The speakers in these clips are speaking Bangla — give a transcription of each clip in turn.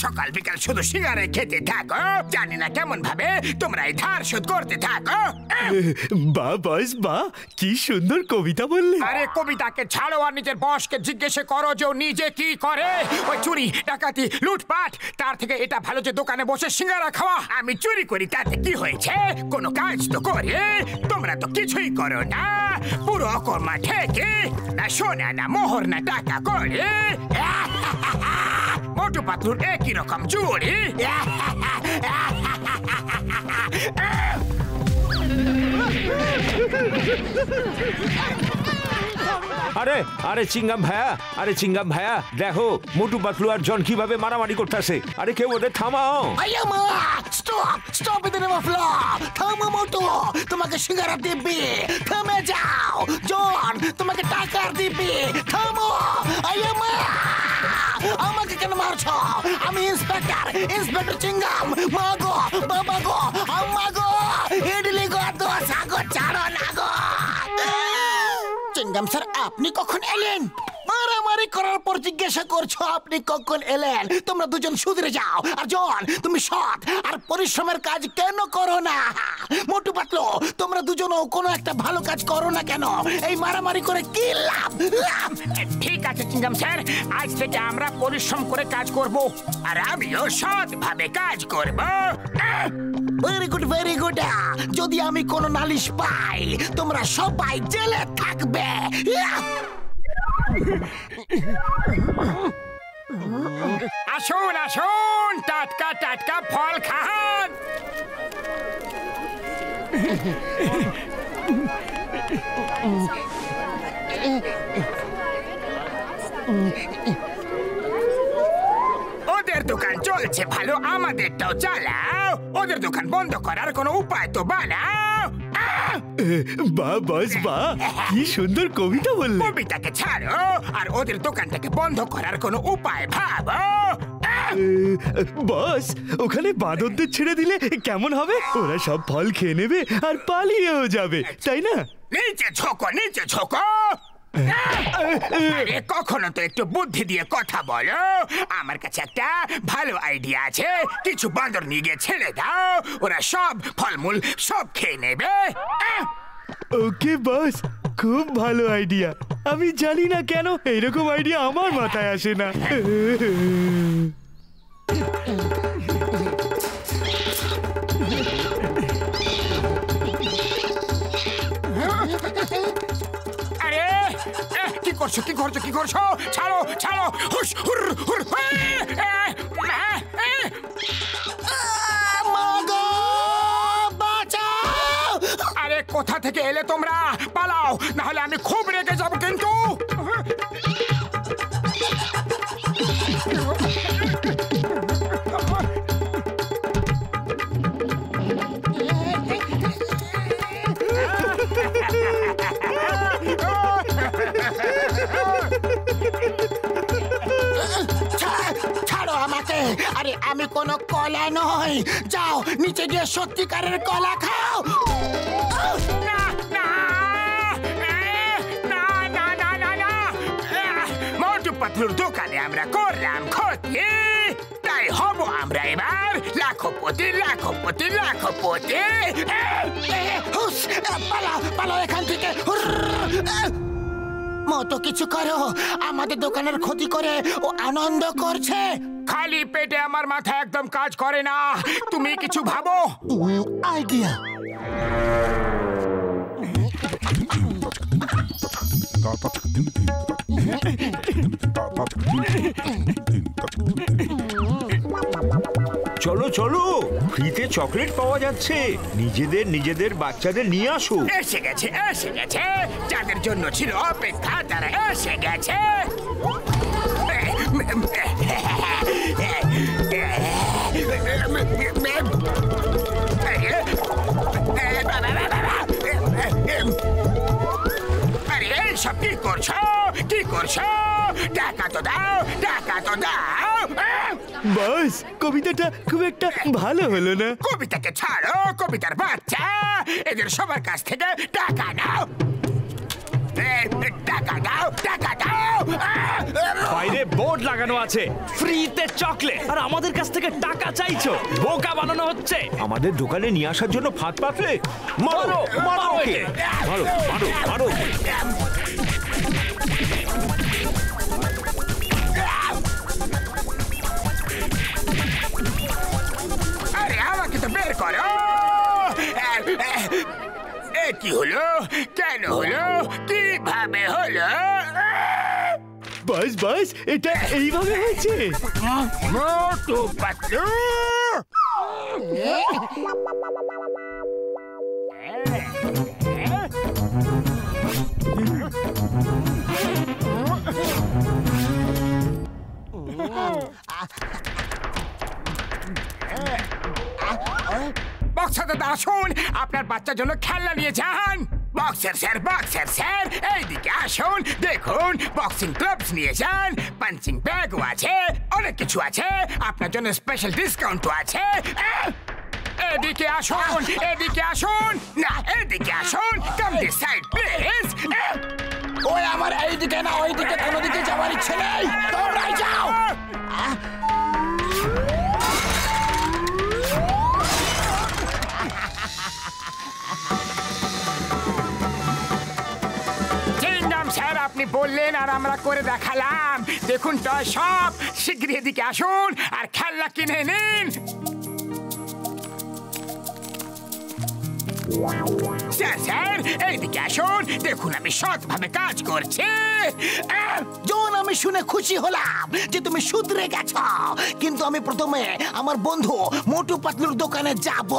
সকাল বিকাল শুধু সিগারেট খেতে থাকো, জানি না কেমন ভাবে তোমরা এই ধার শোধ করতে থাকো। বাহ বস বাহ, কি সুন্দর কবিতা বললে। আরে কবিতাকে ছাড়ো আর নিজের বসকে জিজ্ঞেস করো যে ও নিজে কি করে। ওই চুরি ডাকাতি লুটপাট, তার থেকে এটা ভালো যে দোকানে বসে সিঙ্গারা খাওয়া। আমি চুরি করি তাতে কি হয়েছে? কোনো কাজ তো করি, তোমরা তো কিছুই করো না। পুরো অকর্মা ঠেকে, না সোনা না মোহর না টাকা করে। মোটু পাতলুর একই রকম চুরি। আরে আরে চিঙ্গাম ভাইয়া, আরে চিঙ্গাম ভাইয়া দেখো মোটু পাতলু আর জন কিভাবে মারামারি করতেছে। আরে কেউ ওদের থামাও। Stop in the name of law. থামো মোটু, তোমাকে সিঙ্গারা দিবি, থামে যাও। জন তোমাকে টাকা দিবি, থামো। আয়ামা আমাকে কেন মারছো? আমি ইন্সপেক্টর চিঙ্গাম। মাগো বাবা গো আম্মা গো ইডলি গো দোসা গো ছাড়ো না গো। চিঙ্গাম স্যার আপনি কখন এলেন? মারামারি করার পর জিজ্ঞাসা করছো আপনি কখন এলেন? তোমরা দুজন সুধরে যাও। আর জন তুমি সৎ আর পরিশ্রমের কাজ কেন করো না? মোটু পাতলু তোমরা দুজনও কোনো একটা ভালো কাজ করো না কেন? এই মারামারি করে কি লাভ? ঠিক আছে চিঙ্গাম স্যার, আজ থেকে আমরা পরিশ্রম করে কাজ করব, আর আমিও সৎভাবে কাজ করব। Very good very good. যদি আমি কোনো নালিশ পাই তোমরা সবাই জেলে থাকবে। আসুন আসুন, টাটকা টাটকা ফল খান। ওদের দোকান চলছে ভালো, আমাদেরটাও চালাও। ওদের দোকান বন্ধ করার কোনো উপায় তো বানাও। বাহ বস বাহ, কি সুন্দর কবিতা বললে। কবিতাকে ছাড়ো আর ওদের দোকানটাকে বন্ধ করার কোনো উপায় ভাবো। বস ওখানে বাঁদরদের ছেড়ে দিলে কেমন হবে? ওরা সব ফল খেয়ে নেবে আর পালিয়েও যাবে, তাই না? নিচে ঝোঁকো, নিচে ঝোঁকো। আরে কখনো তো একটু বুদ্ধি দিয়ে কথা বলো। আমার কাছে একটা ভালো আইডিয়া আছে। কিছু বাঁদর নিয়ে গিয়ে ছেড়ে দাও, ওরা সব ফলমূল সব খেয়ে নেবে। ওকে বস, খুব ভালো আইডিয়া। আমি জানি না কেন এইরকম আইডিয়া আমার মাথায় আসে না। আরে কি করছো কি করছো কি করছো? ছাড়ো ছাড়ো। হুস হুর হুর। আরে কোথা থেকে এলে তোমরা? পালাও, না হলে আমি খুব রেগে যাবো কিন্তু। ছাড়ো আমাকে। আরে আমি কোনো কলা নই। যাও নিচে গিয়ে সত্যিকারের কলা খাও। না না না না না না না। মোটু পাতলুর দোকানে আমরা করলাম ক্ষতি, তাই হব আমরা এবার লাখপতি লাখপতি লাখপতি। পালাও পালাও এখান থেকে। মতো কিছু করো, আমাদের দোকানের ক্ষতি করে ও আনন্দ করছে। খালি পেটে আমার মাথা একদম কাজ করে না, তুমি কিছু ভাবো। আইডিয়া। চলো চলো, ফ্রিতে চকলেট পাওয়া যাচ্ছে, নিজেদের নিজেদের বাচ্চাদের নিয়ে আসো। এসে গেছে এসে গেছে, যাদের জন্য ছিল অপেক্ষা তারা এসে গেছে। আরে সব কি করছো? কি বলছো? টাকা তো দাও, টাকা তো দাও। বস, কবিতাটা খুব একটা ভালো হলো না। কবিতাকে ছাড়ো, কবিতার বাচ্চা। এদের সবার কাছ থেকে টাকা নাও, টাকা দাও, টাকা দাও। বাইরে বোর্ড লাগানো আছে ফ্রিতে চকলেট, আর আমাদের কাছ থেকে টাকা চাইছো। বোকা বানানো হচ্ছে। আমাদের দোকানে নিয়ে আসার জন্য ফাঁদ পাতলে? মারো মারো ওকে, মারো মারো মারো। আরে আমাকে তো বের করো। কি হলো? কেন হলো? কিভাবে হলো? বস বস, এটা এইভাবে হয়েছে? মোটু পাতলু। বক্সার দাদা আসুন, আপনার বাচ্চার জন্য খেলনা নিয়ে যান। বক্সার স্যার এইদিকে আসুন, দেখুন বক্সিং গ্লাভস নিয়ে যান, পাঞ্চিং ব্যাগও আছে, অনেক কিছু আছে। আপনার জন্য স্পেশাল ডিসকাউন্টও আছে। এদিকে আসুন, এদিকে আসুন, না এদিকে আসুন। Come this side please. ওই আমার এইদিকে না ওইদিকে কোনো দিকে যাওয়ার ইচ্ছে নেই, তোমরাই যাও। স্যার আপনি বললেন আর আমরা করে দেখালাম। দেখুন তো সব, শীঘ্রই এদিকে আসুন আর খেলনা কিনে নিন। স্যার এইদিকে আসুন, দেখুন আমি সৎভাবে কাজ করছি। জন, আমি শুনে খুশি হলাম যে তুমি শুধরে গেছ, কিন্তু আমি প্রথমে আমার বন্ধু মোটু পাতলুর দোকানে যাব।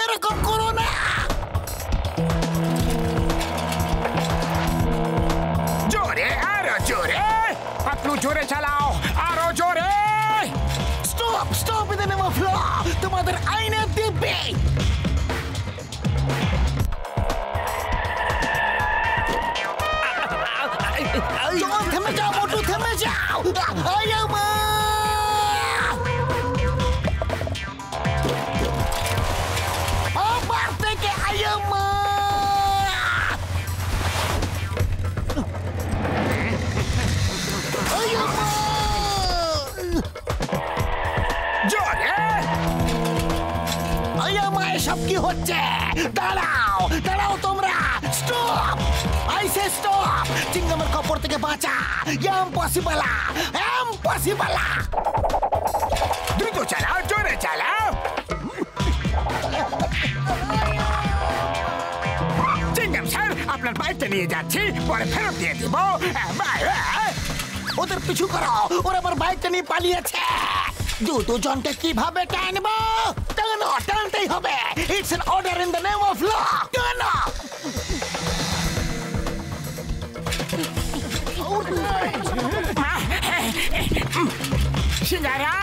এরকম করো না। জোরে, আরো জোরে। পাতলু জোরে চালাও, আরো জোরে। Stop stop in the name of law. তোমাদের আইনের দিব্যি। জন, থেমে যাও মোটু, থেমে যাও। আমার থেকে আয়ামা। জোরে। আয়ামা, এসব কি হচ্ছে? দাঁড়াও দাঁড়াও তোমরা, স্টপ। I say stop. চিংগামের খবর থেকে বাঁচা। Impossible, impossible. দ্রুত চালাও, জোরে চালাও। চিংগাম স্যার, আপনার বাইকটা নিয়ে যাচ্ছি, পরে ফেরত দিয়ে দিব। ওদের পিছু করো, ওরা আমার বাইকটা নিয়ে পালিয়েছে। দুজনকে কিভাবে টানবো? টানো, টানতেই হবে। It's an order in the name of law. টানো। সিঙ্গারা।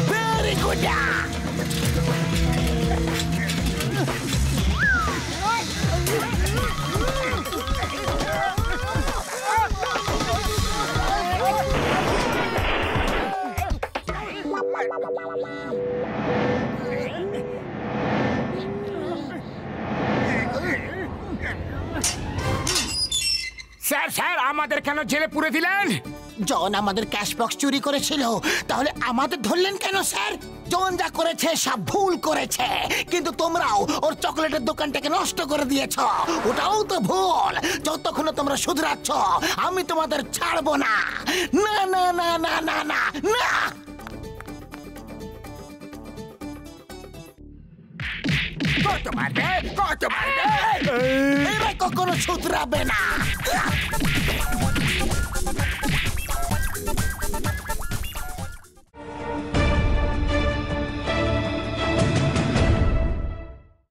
Very good. স্যার আমাদের কেন জেলে পুরে দিলেন? জন আমাদের ক্যাশ বক্স চুরি করেছিল, তাহলে আমাদের ধরলেন কেন স্যার? জন যা করেছে সব ভুল করেছে, কিন্তু তোমরাও ওর চকলেটের দোকানটাকে নষ্ট করে দিয়েছো। ওটাও তো ভুল। যতক্ষণ তোমরা শুধরাচ্ছ আমি তোমাদের ছাড়বো না। না না না না না না না। কত মারবে, কত মারবে? এরা কখনো শুধরাবে না।